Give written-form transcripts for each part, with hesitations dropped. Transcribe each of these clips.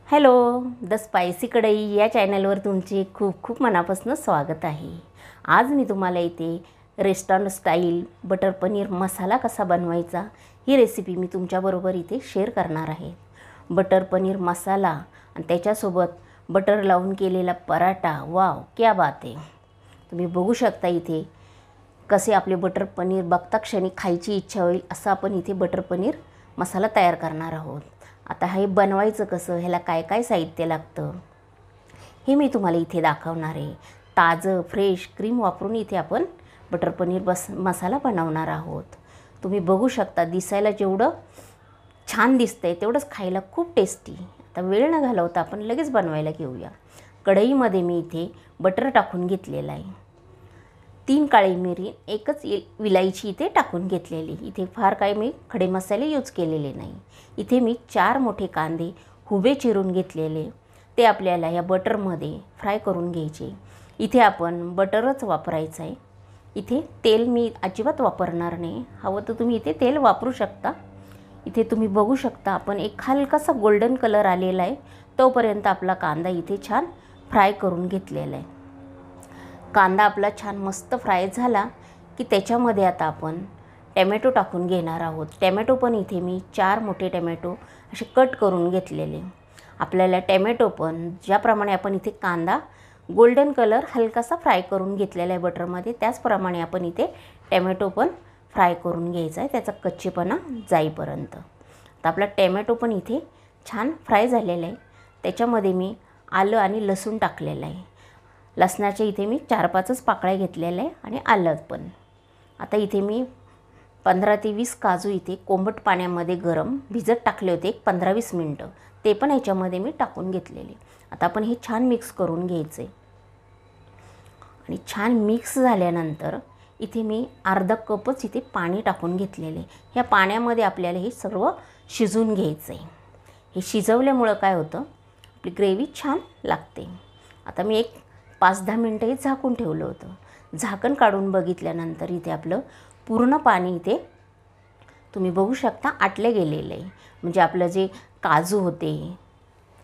Hello, the spicy कढई या चॅनलवर तुमचे खूप खूप मनापासून स्वागत आहे। आज मी तुम्हाला इथे restaurant style butter paneer masala कसा बनवायचा ही रेसिपी मी तुमच्याबरोबर इथे शेअर करणार आहे। बटर पनीर मसाला आणि त्याच्यासोबत बटर लावून केलेला पराठा, वाव क्या बात आहे। तुम्ही बघू शकता इथे कसे आपले बटर पनीर बघता क्षणी खायची इच्छा होईल असं आपण इथे बटर पनीर मसाला तयार करणार आहोत। आता हे बनवायचं कसं, ह्याला काय काय साहित्य लागतं हे मी तुम्हाला इथे दाखवणार आहे। ताजं फ्रेश क्रीम वापरून इथे आपण बटर पनीर मसाला बनवणार आहोत। तुम्ही बघू शकता दिसायला जेवढं छान दिसतंय तेवढंच खायला खूप टेस्टी। आता वेळ न घालवता आपण लगेच बनवायला घेऊया। कढईमध्ये मी इथे बटर टाकून घेतलेलं आहे। 3 काळी मिरी, एकच विलायची इथे टाकून घेतलेली। इथे फार काही मी खडे मसाले यूज केलेले नाही। इथे मी 4 मोठे कांदे उभे चिरून घेतलेले, ते आपल्याला या बटरमध्ये फ्राय करून घ्यायचे। इथे आपण बटरच वापरायचं आहे। इथे तेल मी अजिबात वापरणार नाही, हवं तर तुम्ही इथे तेल वापरू शकता। इथे तुम्ही बघू शकता आपण एक हलकासा गोल्डन कलर आलेला आहे तोपर्यंत आपला कांदा इथे छान फ्राय करून घेतलेला आहे। कांदा आपला छान मस्त फ्राय झाला की त्याच्यामध्ये आता आपण टोमॅटो टाकून घेणार आहोत। टोमॅटो पण इथे मी 4 मोठे टोमॅटो असे कट करून घेतलेले। आपल्याला टोमॅटो पण ज्याप्रमाणे आपण इथे कांदा गोल्डन कलर हलकासा फ्राय करून घेतलेला आहे बटरमध्ये, त्याचप्रमाणे आपण इथे टोमॅटो पण फ्राय करून घ्यायचा आहे त्याचा कच्चेपणा जाईपर्यंत। तर आपला टोमॅटो पण इथे छान फ्राय झालेला आहे। त्याच्यामध्ये मी आलं आणि लसूण टाकलेलं आहे। लसणाचे इथे मी 4-5च पाकळ्या घेतलेल्या आहे आणि आलं पण। आता इथे मी 15 ते 20 काजू इथे कोमट पाण्यामध्ये गरम भिजत टाकले होते 15-20 मिनटं, ते पण ह्याच्यामध्ये मी टाकून घेतलेले। आता आपण हे छान मिक्स करून घ्यायचे आणि छान मिक्स झाल्यानंतर इथे मी अर्धा कपच इथे पाणी टाकून घेतलेले। ह्या पाण्यामध्ये आपल्याला हे सर्व शिजवून घ्यायचं आहे। हे शिजवल्यामुळं काय होतं, आपली ग्रेव्ही छान लागते। आता मी एक 5-10 मिनटं हे झाकून ठेवलं होतं। झाकण काढून बघितल्यानंतर इथे आपलं पूर्ण पाणी इथे तुम्ही बघू शकता आटले गेलेलं आहे। म्हणजे आपलं जे काजू होते,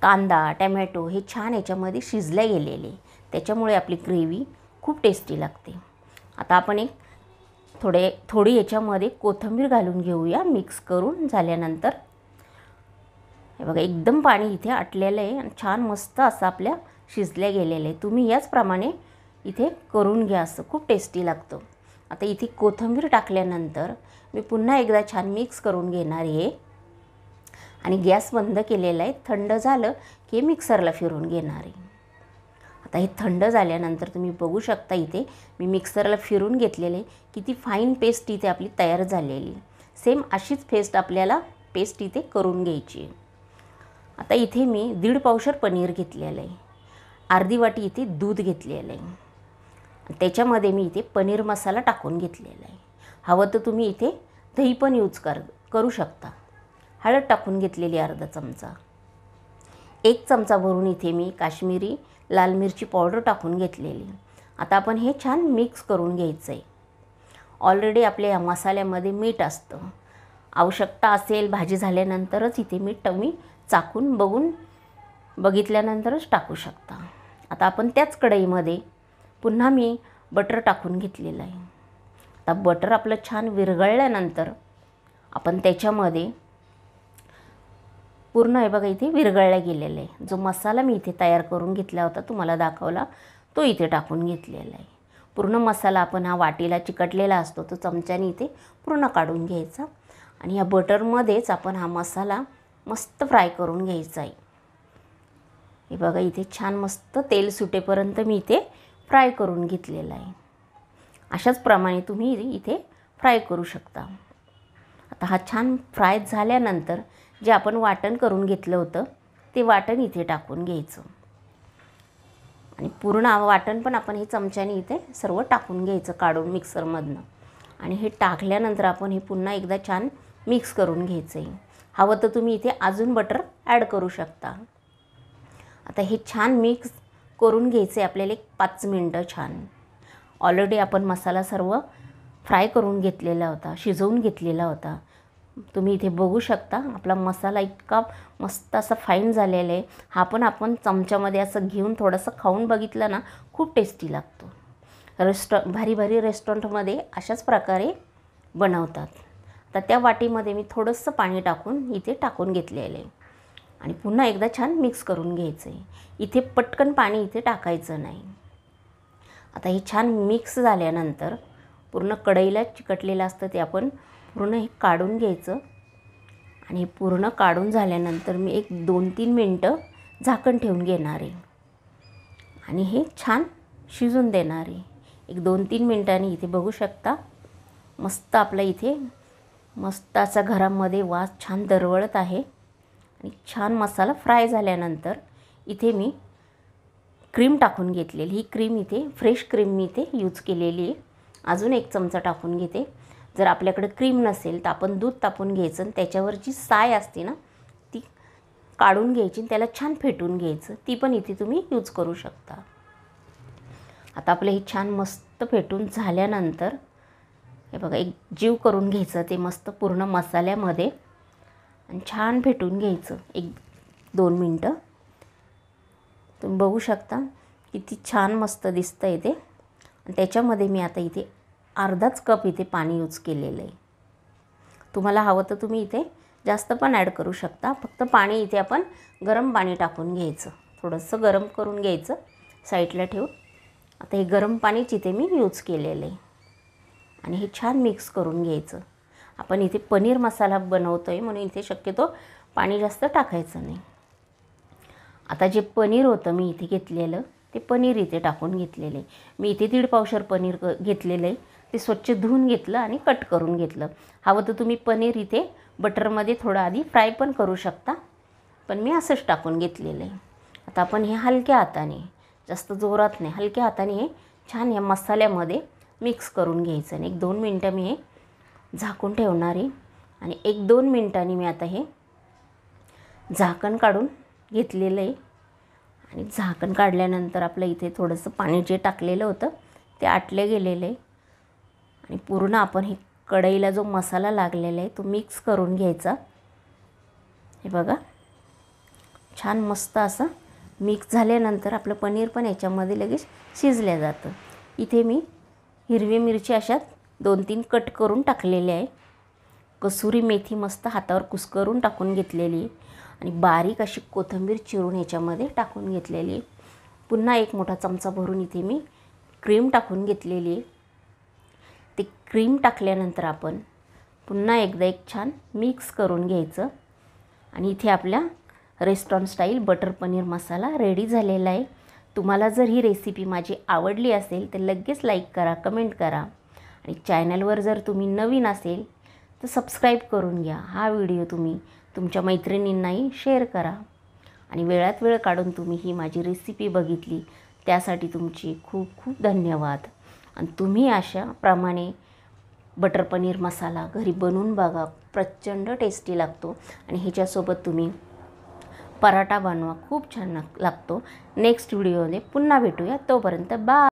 कांदा, टोमॅटो हे छान याच्यामध्ये शिजले गेलेले, त्याच्यामुळे आपली ग्रेव्ही खूप टेस्टी लागते। आता आपण एक थोडी याच्यामध्ये कोथिंबीर घालून घेऊया मिक्स करून झाल्यानंतर। हे बघा एकदम पाणी इथे आटलेलं आहे आणि छान मस्त असं आपल्या शिजले गेलेले आहे। तुम्ही याचप्रमाणे इथे करून घ्या, असं खूप टेस्टी लागतं। आता इथे कोथिंबीर टाकल्यानंतर मी पुन्हा एकदा छान मिक्स करून घेणार आहे आणि गॅस बंद केलेला आहे। थंड झालं की मिक्सरला फिरवून घेणार आहे। आता हे थंड झाल्यानंतर तुम्ही बघू शकता इथे मी मिक्सरला फिरवून घेतलेले, किती फाईन पेस्ट इथे आपली तयार झालेली। सेम अशीच पेस्ट इथे करून घ्यायची। आता इथे मी 1.5 पावशर पनीर घेतलेलं आहे, अर्धी वाटी इथे दूध घेतलेलं आहे, त्याच्यामध्ये मी इथे पनीर मसाला टाकून घेतलेला आहे। हवं तर तुम्ही इथे दही पण यूज करू शकता। हळद टाकून घेतलेली अर्धा चमचा, 1 चमचा भरून इथे मी काश्मीरी लाल मिरची पावडर टाकून घेतलेली। आता आपण हे छान मिक्स करून घ्यायचं आहे। ऑलरेडी आपल्या या मसाल्यामध्ये मीठ असतं, आवश्यकता असेल भाजी झाल्यानंतरच इथे मीठ तुम्ही चाखून बघितल्यानंतरच टाकू शकता। आता आपण त्याच कढईमध्ये पुन्हा मी बटर टाकून घेतलेलं आहे। आता बटर आपलं छान विरघळल्यानंतर आपण त्याच्यामध्ये पूर्ण हे बघा इथे विरघळला गेलेला आहे। जो मसाला मी इथे तयार करून घेतला होता तुम्हाला दाखवला तो इथे टाकून घेतलेला आहे। पूर्ण मसाला आपण हा वाटीला चिकटलेला असतो तो चमच्याने इथे पूर्ण काढून घ्यायचा आणि या बटरमध्येच आपण हा मसाला मस्त फ्राय करून घ्यायचा आहे। हे बघा इथे छान मस्त तेल सुटेपर्यंत मी इथे फ्राय करून घेतलेला आहे। अशाच प्रमाणे तुम्ही इथे फ्राय करू शकता। आता हा छान फ्राय झाल्यानंतर जे आपण वाटण करून घेतलं होतं ते वाटण इथे टाकून घ्यायचं आणि पूर्ण वाटण पण आपण हे चमच्याने इथे सर्व टाकून घ्यायचं काढून मिक्सरमधनं आणि हे टाकल्यानंतर आपण हे पुन्हा एकदा छान मिक्स करून घ्यायचं आहे। हवं तर तुम्ही इथे अजून बटर ॲड करू शकता। आता हे छान मिक्स करून घ्यायचं आहे आपल्याला 5 मिनटं छान। ऑलरेडी आपण मसाला सर्व फ्राय करून घेतलेला होता, शिजवून घेतलेला होता। तुम्ही इथे बघू शकता आपला मसाला इतका मस्त असा फाईन झालेला आहे. हा पण आपण चमच्यामध्ये असं घेऊन थोडंसं खाऊन बघितलं ना, खूप टेस्टी लागतो. भारी भारी रेस्टॉरंटमध्ये अशाच प्रकारे बनवतात. आता त्या वाटीमध्ये मी थोडंसं पाणी टाकून इथे टाकून घेतलेलं आहे आणि पुन्हा एकदा छान मिक्स करून घ्यायचं आहे. इथे पटकन पाणी इथे टाकायचं नाही. आता हे छान मिक्स झाल्यानंतर पूर्ण कढईला चिकटलेलं असतं ते आपण पूर्ण हे काढून घ्यायचं आणि पूर्ण काढून झाल्यानंतर मी एक 2-3 मिनटं झाकण ठेवून घेणार आहे आणि हे छान शिजून देणार आहे. एक 2-3 मिनटांनी इथे बघू शकता मस्त आपला इथे मस्त असा घरामध्ये वास छान दरवळत आहे आणि छान मसाला फ्राय झाल्यानंतर इथे मी क्रीम टाकून घेतलेली. ही क्रीम इथे फ्रेश क्रीम मी इथे यूज केलेली आहे. अजून 1 चमचा टाकून घेते. जर आपल्याकडे क्रीम नसेल तर आपण दूध तापवून घ्यायचं आणि त्याच्यावर जी साय असते ना ती काढून घ्यायची आणि त्याला छान फेटून घ्यायचं. ती पण इथे तुम्ही यूज करू शकता. आता आपलं हे छान मस्त फेटून झाल्यानंतर हे बघा एक जीव करून घ्यायचं ते मस्त पूर्ण मसाल्यामध्ये आणि छान फेटून घ्यायचं 1-2 मिनटं. तुम्ही बघू शकता किती छान मस्त दिसतं आहे ते. आणि त्याच्यामध्ये मी आता इथे अर्धाच कप इथे पाणी यूज केलेलं आहे. तुम्हाला हवं तर तुम्ही इथे जास्त पण ॲड करू शकता. फक्त पाणी इथे आपण गरम पाणी टाकून घ्यायचं, थोडंसं गरम करून घ्यायचं साईडला ठेवून. आता हे गरम पाणीच इथे मी यूज केलेलं आहे आणि हे छान मिक्स करून घ्यायचं. आपण इथे पनीर मसाला बनवतो आहे म्हणून इथे शक्यतो पाणी जास्त टाकायचं नाही. आता जे पनीर होतं मी इथे घेतलेलं ते पनीर इथे टाकून घेतलेलं आहे. मी इथे 1.5 पावशर पनीर घेतलेलं आहे. ते स्वच्छ धुवून घेतलं आणि कट करून घेतलं. हवं तर तुम्ही पनीर इथे बटरमध्ये थोडं आधी फ्राय पण करू शकता, पण मी असंच टाकून घेतलेलं आहे. आता आपण हे हलक्या हाताने, जास्त जोरात नाही, हलक्या हाताने हे छान या मसाल्यामध्ये मिक्स करून घ्यायचं आणि 1-2 मिनटं मी हे झाकून ठेवणार आहे. आणि 1-2 मिनटांनी मी आता हे झाकण काढून घेतलेलं आहे आणि झाकण काढल्यानंतर आपलं इथे थोडंसं पाणी जे टाकलेलं होतं ते आटले गेलेलं आहे आणि पूर्ण आपण हे कढईला जो मसाला लागलेला आहे तो मिक्स करून घ्यायचा. हे बघा छान मस्त असं मिक्स झाल्यानंतर आपलं पनीर पण याच्यामध्ये लगेच शिजलं जातं. इथे मी हिरवी मिरची अशा 2-3 कट करून टाकलेले आहे. कसुरी मेथी मस्त हातावर कुस्करून टाकून घेतलेली आहे आणि बारीक अशी कोथिंबीर चिरून ह्याच्यामध्ये टाकून घेतलेली आहे. पुन्हा 1 मोठा चमचा भरून इथे मी क्रीम टाकून घेतलेली आहे. ते क्रीम टाकल्यानंतर आपण पुन्हा एकदा एक छान मिक्स करून घ्यायचं आणि इथे आपल्या restaurant style butter paneer masala ready झालेला आहे. तुम्हाला जर ही रेसिपी माझी आवडली असेल तर लगेच लाईक करा, कमेंट करा आणि चॅनलवर जर तुम्ही नवीन असेल तर सबस्क्राईब करून घ्या. हा व्हिडिओ तुम्ही तुमच्या मैत्रिणींनाही शेअर करा आणि वेळात वेळ काढून तुम्ही ही माझी रेसिपी बघितली त्यासाठी तुमची खूप खूप धन्यवाद. आणि तुम्ही अशाप्रमाणे बटर पनीर मसाला घरी बनवून बघा, प्रचंड टेस्टी लागतो आणि ह्याच्यासोबत तुम्ही पराठा बनवा, खूप छान लागतो. नेक्स्ट व्हिडिओमध्ये पुन्हा भेटूया. तोपर्यंत बाय.